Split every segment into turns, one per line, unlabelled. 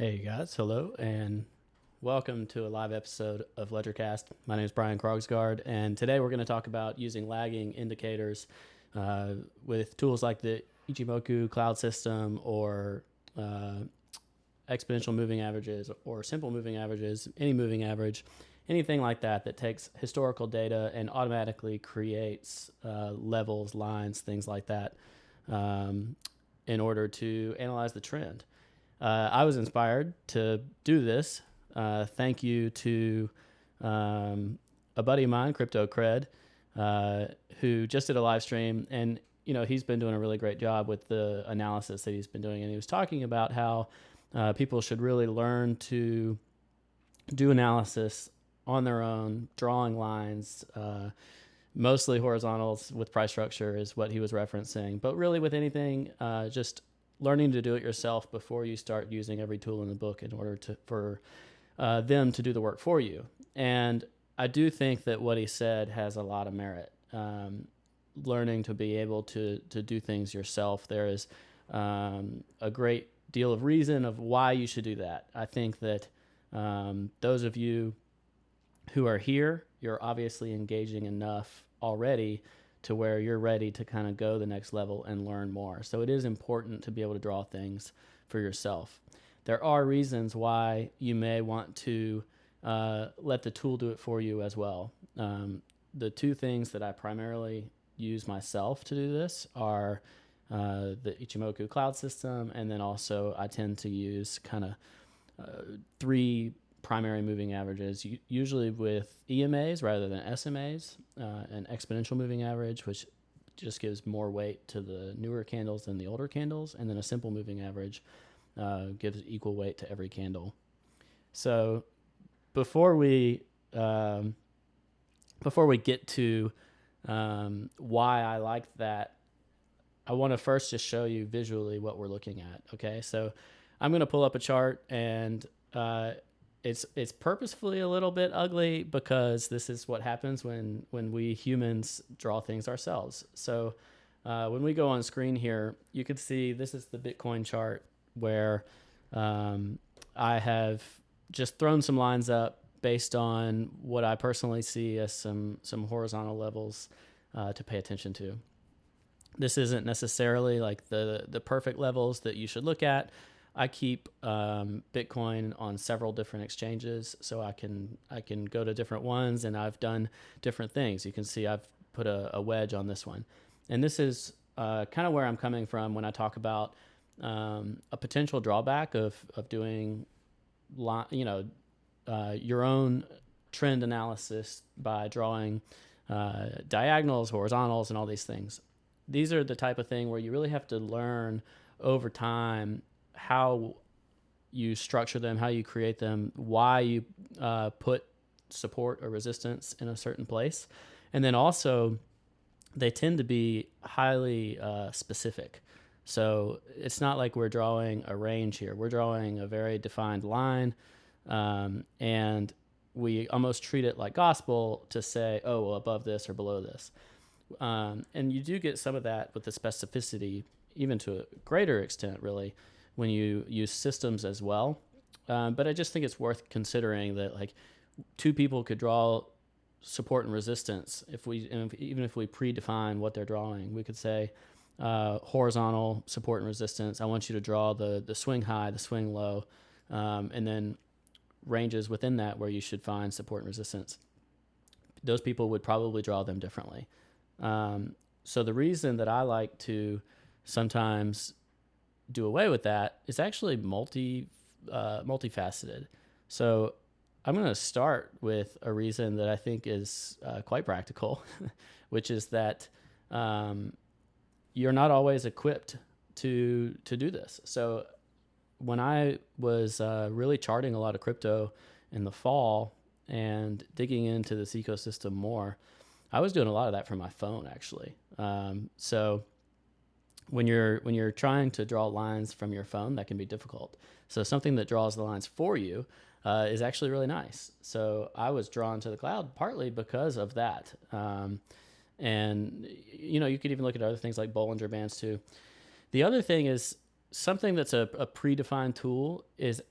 Hey guys, hello, and welcome to a live episode of LedgerCast. My name is Brian Krogsgaard, and today we're going to talk about using lagging indicators with tools like the Ichimoku cloud system or exponential moving averages or simple moving averages, any moving average, anything like that that takes historical data and automatically creates levels, lines, things like that in order to analyze the trend. I was inspired to do this. Thank you to a buddy of mine, Crypto Cred, who just did a live stream, and he's been doing a really great job with the analysis that he's been doing. And he was talking about how people should really learn to do analysis on their own, drawing lines, mostly horizontals with price structure is what he was referencing. But really with anything, just learning to do it yourself before you start using every tool in the book in order for them to do the work for you. And I do think that what he said has a lot of merit. Learning to be able to do things yourself, there is a great deal of reason of why you should do that. I think that those of you who are here, you're obviously engaging enough already to where you're ready to kind of go the next level and learn more. So it is important to be able to draw things for yourself. There are reasons why you may want to let the tool do it for you as well. The two things that I primarily use myself to do this are the Ichimoku cloud system, and then also I tend to use kind of three primary moving averages, usually with EMAs rather than SMAs, an exponential moving average, which just gives more weight to the newer candles than the older candles, and then a simple moving average gives equal weight to every candle. So before we get to why I like that, I want to first just show you visually what we're looking at. Okay, so I'm going to pull up a chart, and it's purposefully a little bit ugly because this is what happens when we humans draw things ourselves. So when we go on screen here, you can see this is the Bitcoin chart where I have just thrown some lines up based on what I personally see as some horizontal levels to pay attention to. This isn't necessarily like the perfect levels that you should look at. I keep Bitcoin on several different exchanges, so I can go to different ones, and I've done different things. You can see I've put a wedge on this one, and this is kind of where I'm coming from when I talk about a potential drawback of doing your own trend analysis by drawing diagonals, horizontals, and all these things. These are the type of thing where you really have to learn over time how you structure them, how you create them, why you put support or resistance in a certain place. And then also, they tend to be highly specific. So it's not like we're drawing a range here. We're drawing a very defined line, and we almost treat it like gospel to say, oh, well, above this or below this. And you do get some of that with the specificity, even to a greater extent, really, when you use systems as well. But I just think it's worth considering that like two people could draw support and resistance. Even if we predefine what they're drawing, we could say horizontal support and resistance. I want you to draw the swing high, the swing low, and then ranges within that where you should find support and resistance. Those people would probably draw them differently. So the reason that I like to sometimes do away with that is actually multifaceted. So I'm going to start with a reason that I think is quite practical, which is that you're not always equipped to do this. So when I was really charting a lot of crypto in the fall and digging into this ecosystem more, I was doing a lot of that from my phone, actually. So when you're trying to draw lines from your phone, that can be difficult. So something that draws the lines for you is actually really nice. So I was drawn to the cloud partly because of that. And you could even look at other things like Bollinger Bands too. The other thing is something that's a predefined tool is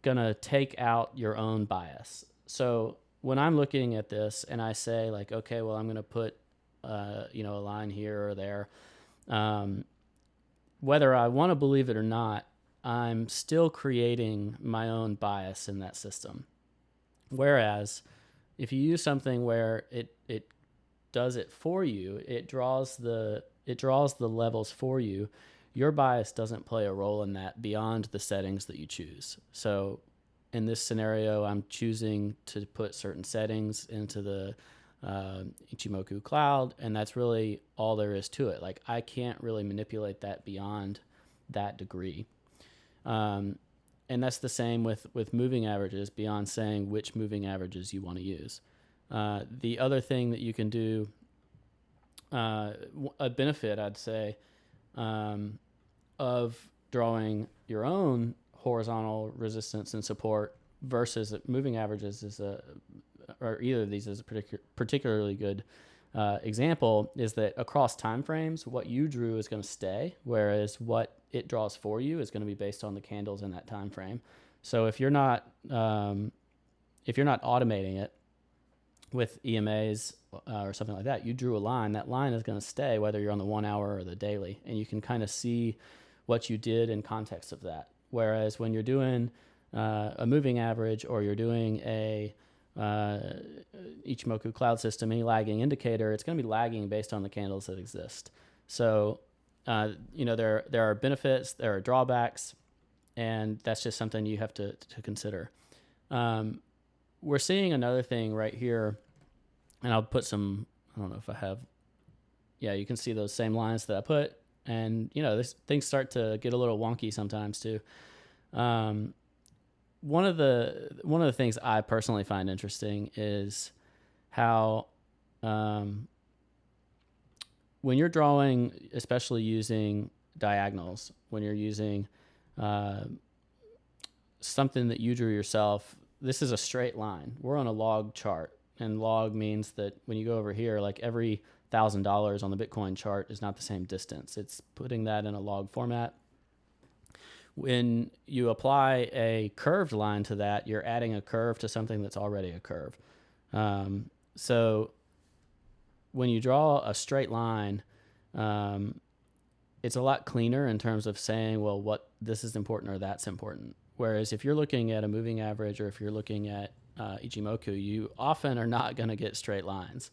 going to take out your own bias. So when I'm looking at this and I say like, okay, well, I'm going to put, a line here or there, whether I want to believe it or not, I'm still creating my own bias in that system. Whereas if you use something where it does it for you, it draws the levels for you, your bias doesn't play a role in that beyond the settings that you choose. So in this scenario, I'm choosing to put certain settings into the Ichimoku cloud, and that's really all there is to it. Like, I can't really manipulate that beyond that degree. And that's the same with moving averages, beyond saying which moving averages you want to use. The other thing that you can do, a benefit, I'd say, of drawing your own horizontal resistance and support versus moving averages or either of these is a particularly good example, is that across time frames, what you drew is going to stay, whereas what it draws for you is going to be based on the candles in that time frame. So if you're not automating it with EMAs or something like that, you drew a line. That line is going to stay whether you're on the 1 hour or the daily, and you can kind of see what you did in context of that. Whereas when you're doing a moving average, or you're doing a Ichimoku cloud system, any lagging indicator, it's going to be lagging based on the candles that exist. So, there are benefits, there are drawbacks, and that's just something you have to consider. We're seeing another thing right here, and I'll put some, I don't know if I have, yeah, you can see those same lines that I put, and, things start to get a little wonky sometimes too. One of the things I personally find interesting is how when you're drawing, especially using diagonals, when you're using something that you drew yourself, this is a straight line. We're on a log chart, and log means that when you go over here, like every $1,000 on the Bitcoin chart is not the same distance. It's putting that in a log format. When you apply a curved line to that, you're adding a curve to something that's already a curve. So when you draw a straight line, it's a lot cleaner in terms of saying, well, what this is important or that's important. Whereas if you're looking at a moving average, or if you're looking at Ichimoku, you often are not going to get straight lines.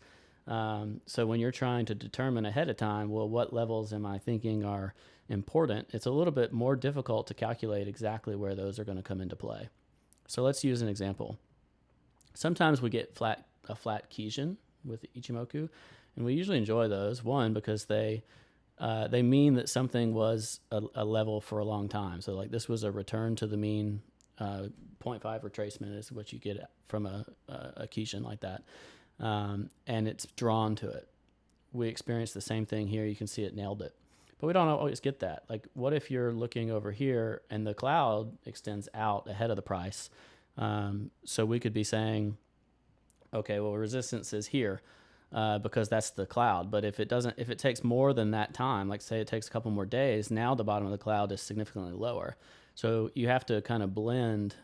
So when you're trying to determine ahead of time, well, what levels am I thinking are important, it's a little bit more difficult to calculate exactly where those are going to come into play. So let's use an example. Sometimes we get a flat Keynesian with Ichimoku, and we usually enjoy those. One, because they mean that something was a level for a long time. So like this was a return to the mean, 0.5 retracement is what you get from a Keynesian like that. And it's drawn to it. We experienced the same thing here. You can see it nailed it. But we don't always get that. Like, what if you're looking over here and the cloud extends out ahead of the price? So we could be saying, okay, well, resistance is here because that's the cloud. But if it takes more than that time, like say it takes a couple more days, now the bottom of the cloud is significantly lower. So you have to kind of blend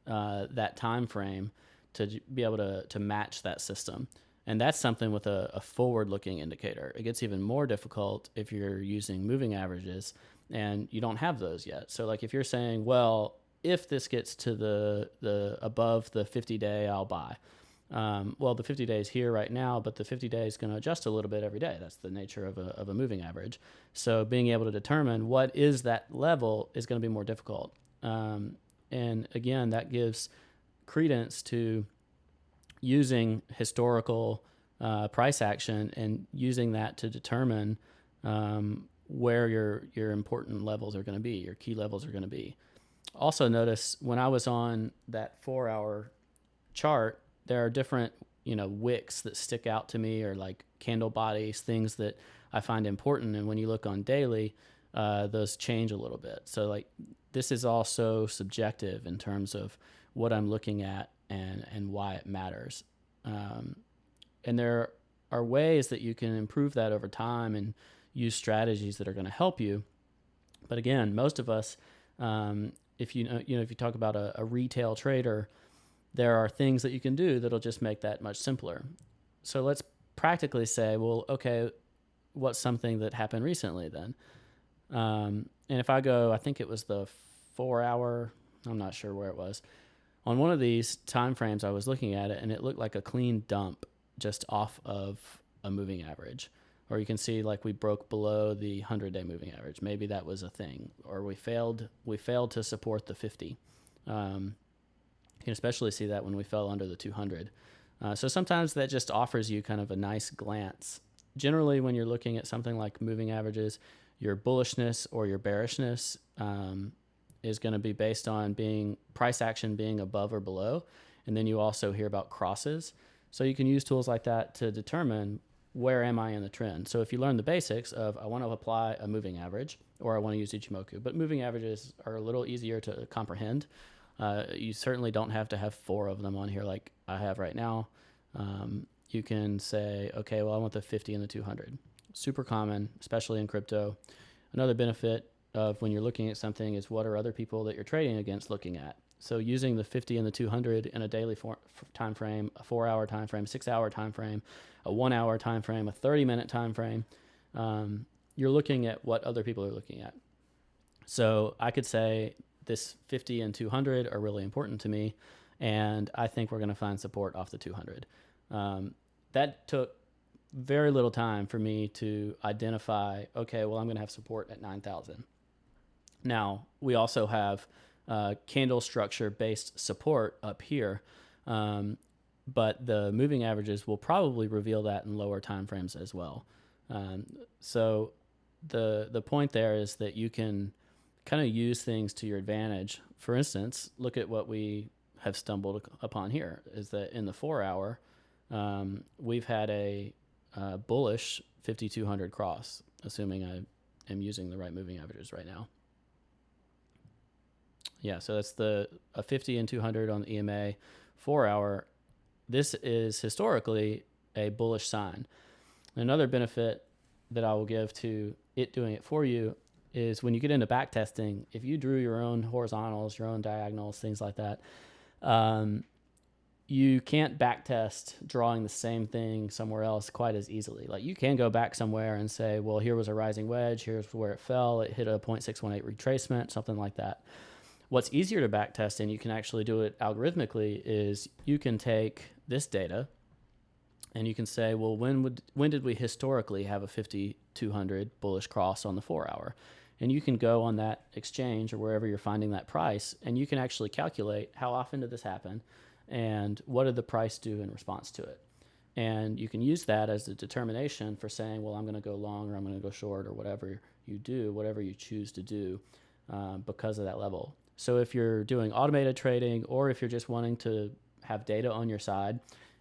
that time frame to be able to match that system. And that's something with a forward-looking indicator. It gets even more difficult if you're using moving averages and you don't have those yet. So like if you're saying, well, if this gets to the above the 50-day, I'll buy. Well, the 50 days here right now, but the 50 days is going to adjust a little bit every day. That's the nature of a moving average. So being able to determine what is that level is going to be more difficult. And again, that gives credence to using historical price action and using that to determine where your important levels are going to be, your key levels are going to be. Also notice when I was on that 4-hour chart, there are different, wicks that stick out to me, or like candle bodies, things that I find important. And when you look on daily, those change a little bit. So like this is also subjective in terms of what I'm looking at and why it matters. And there are ways that you can improve that over time and use strategies that are going to help you. But again, most of us, if if you talk about a retail trader, there are things that you can do that'll just make that much simpler. So let's practically say, well, okay, what's something that happened recently then? And if I go, I think it was the 4 hour, I'm not sure where it was. On one of these time frames, I was looking at it and it looked like a clean dump just off of a moving average. Or you can see like we broke below the 100-day moving average. Maybe that was a thing. Or we failed to support the 50. You can especially see that when we fell under the 200. So sometimes that just offers you kind of a nice glance. Generally, when you're looking at something like moving averages, your bullishness or your bearishness is going to be based on price action being above or below. And then you also hear about crosses. So you can use tools like that to determine where am I in the trend. So if you learn the basics of I want to apply a moving average or I want to use Ichimoku, but moving averages are a little easier to comprehend. You certainly don't have to have 4 of them on here like I have right now. You can say, okay, well, I want the 50 and the 200. Super common, especially in crypto. Another benefit of when you're looking at something is what are other people that you're trading against looking at. So using the 50 and the 200 in a daily time frame, a 4-hour time frame, 6-hour time frame, a 1-hour time frame, a 30-minute time frame, you're looking at what other people are looking at. So I could say this 50 and 200 are really important to me, and I think we're going to find support off the 200. That took very little time for me to identify, okay, well, I'm going to have support at 9,000. Now, we also have candle structure based support up here, but the moving averages will probably reveal that in lower time frames as well. So the point there is that you can kind of use things to your advantage. For instance, look at what we have stumbled upon here is that in the 4-hour, we've had a bullish 5,200 cross, assuming I am using the right moving averages right now. Yeah, so that's a 50 and 200 on the EMA 4-hour. This is historically a bullish sign. Another benefit that I will give to it doing it for you is when you get into backtesting, if you drew your own horizontals, your own diagonals, things like that, you can't backtest drawing the same thing somewhere else quite as easily. Like you can go back somewhere and say, well, here was a rising wedge, here's where it fell, it hit a 0.618 retracement, something like that. What's easier to backtest, and you can actually do it algorithmically, is you can take this data and you can say, well, when did we historically have a 5,200 bullish cross on the 4-hour? And you can go on that exchange or wherever you're finding that price, and you can actually calculate how often did this happen and what did the price do in response to it. And you can use that as a determination for saying, well, I'm going to go long or I'm going to go short or whatever you do, whatever you choose to do because of that level. So if you're doing automated trading or if you're just wanting to have data on your side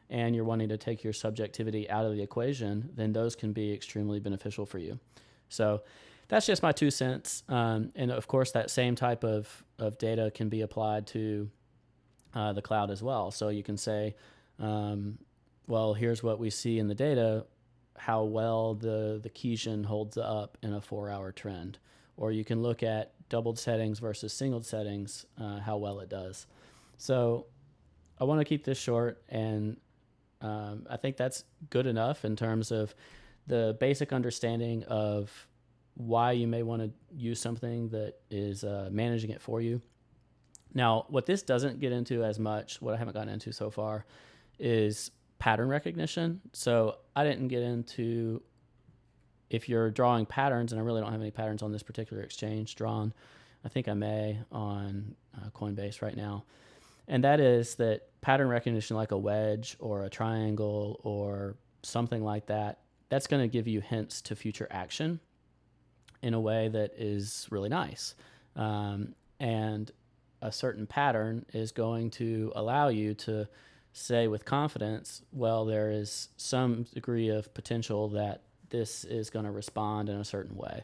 and you're wanting to take your subjectivity out of the equation, then those can be extremely beneficial for you. So that's just my 2 cents. And of course, that same type of data can be applied to the cloud as well. So you can say, well, here's what we see in the data, how well the Keynesian holds up in a 4-hour trend. Or you can look at doubled settings versus singled settings, how well it does. So I want to keep this short, and I think that's good enough in terms of the basic understanding of why you may want to use something that is managing it for you. Now, what this doesn't get into as much, what I haven't gotten into so far, is pattern recognition. So I didn't get into if you're drawing patterns, and I really don't have any patterns on this particular exchange drawn. I think I may on Coinbase right now. And that is that pattern recognition like a wedge or a triangle or something like that, that's going to give you hints to future action in a way that is really nice. And a certain pattern is going to allow you to say with confidence, well, there is some degree of potential that this is going to respond in a certain way.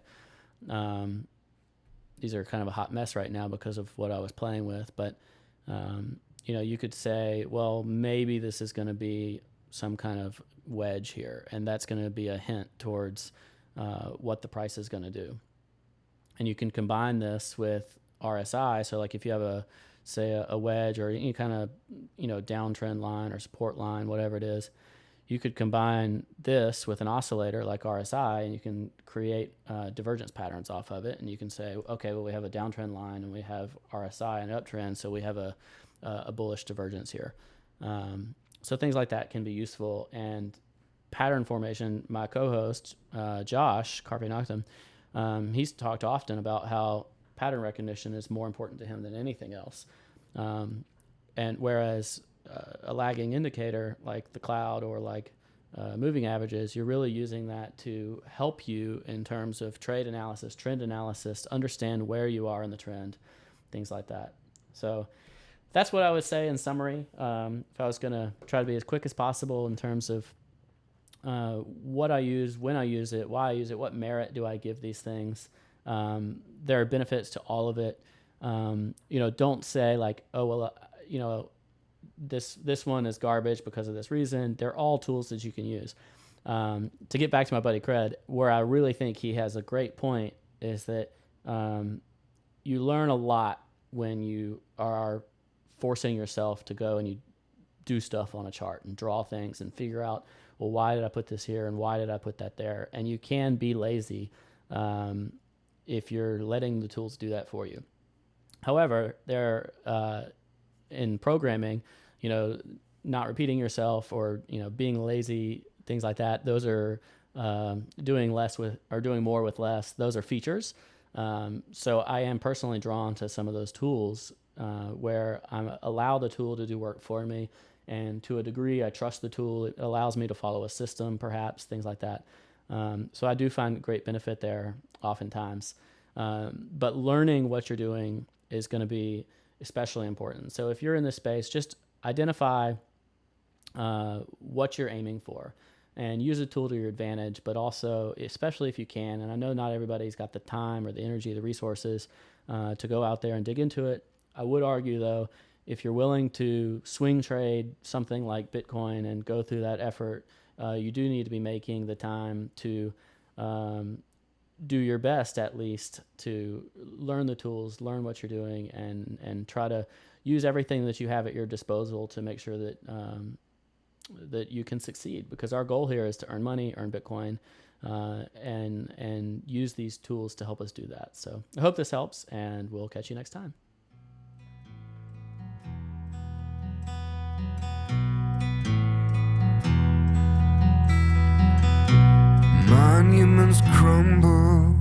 These are kind of a hot mess right now because of what I was playing with, but you could say, well, maybe this is going to be some kind of wedge here, and that's going to be a hint towards what the price is going to do. And you can combine this with RSI. So like if you have a wedge or any kind of, downtrend line or support line, whatever it is, you could combine this with an oscillator like RSI, and you can create divergence patterns off of it. And you can say, okay, well, we have a downtrend line and we have RSI and uptrend, so we have a bullish divergence here. So things like that can be useful. And pattern formation, my co-host, Josh Carpe Noctem, he's talked often about how pattern recognition is more important to him than anything else. And whereas a lagging indicator like the cloud or like moving averages, you're really using that to help you in terms of trade analysis, trend analysis, understand where you are in the trend, things like that. So that's what I would say in summary. If I was going to try to be as quick as possible in terms of what I use, when I use it, why I use it, what merit do I give these things. There are benefits to all of it. Don't say like, oh, well, this one is garbage because of this reason. They're all tools that you can use. To get back to my buddy Cred, where I really think he has a great point is that you learn a lot when you are forcing yourself to go and you do stuff on a chart and draw things and figure out, well, why did I put this here and why did I put that there? And you can be lazy if you're letting the tools do that for you. However, in programming, not repeating yourself or, being lazy, things like that, those are doing more with less. Those are features. So I am personally drawn to some of those tools where I allow the tool to do work for me. And to a degree, I trust the tool. It allows me to follow a system, perhaps, things like that. So I do find great benefit there oftentimes. But learning what you're doing is going to be especially important. So if you're in this space, just identify what you're aiming for and use a tool to your advantage, but also, especially if you can, and I know not everybody's got the time or the energy, the resources to go out there and dig into it. I would argue, though, if you're willing to swing trade something like Bitcoin and go through that effort, you do need to be making the time to do your best, at least, to learn the tools, learn what you're doing, and try to use everything that you have at your disposal to make sure that that you can succeed. Because our goal here is to earn money, earn Bitcoin, and use these tools to help us do that. So I hope this helps, and we'll catch you next time.
Monuments crumble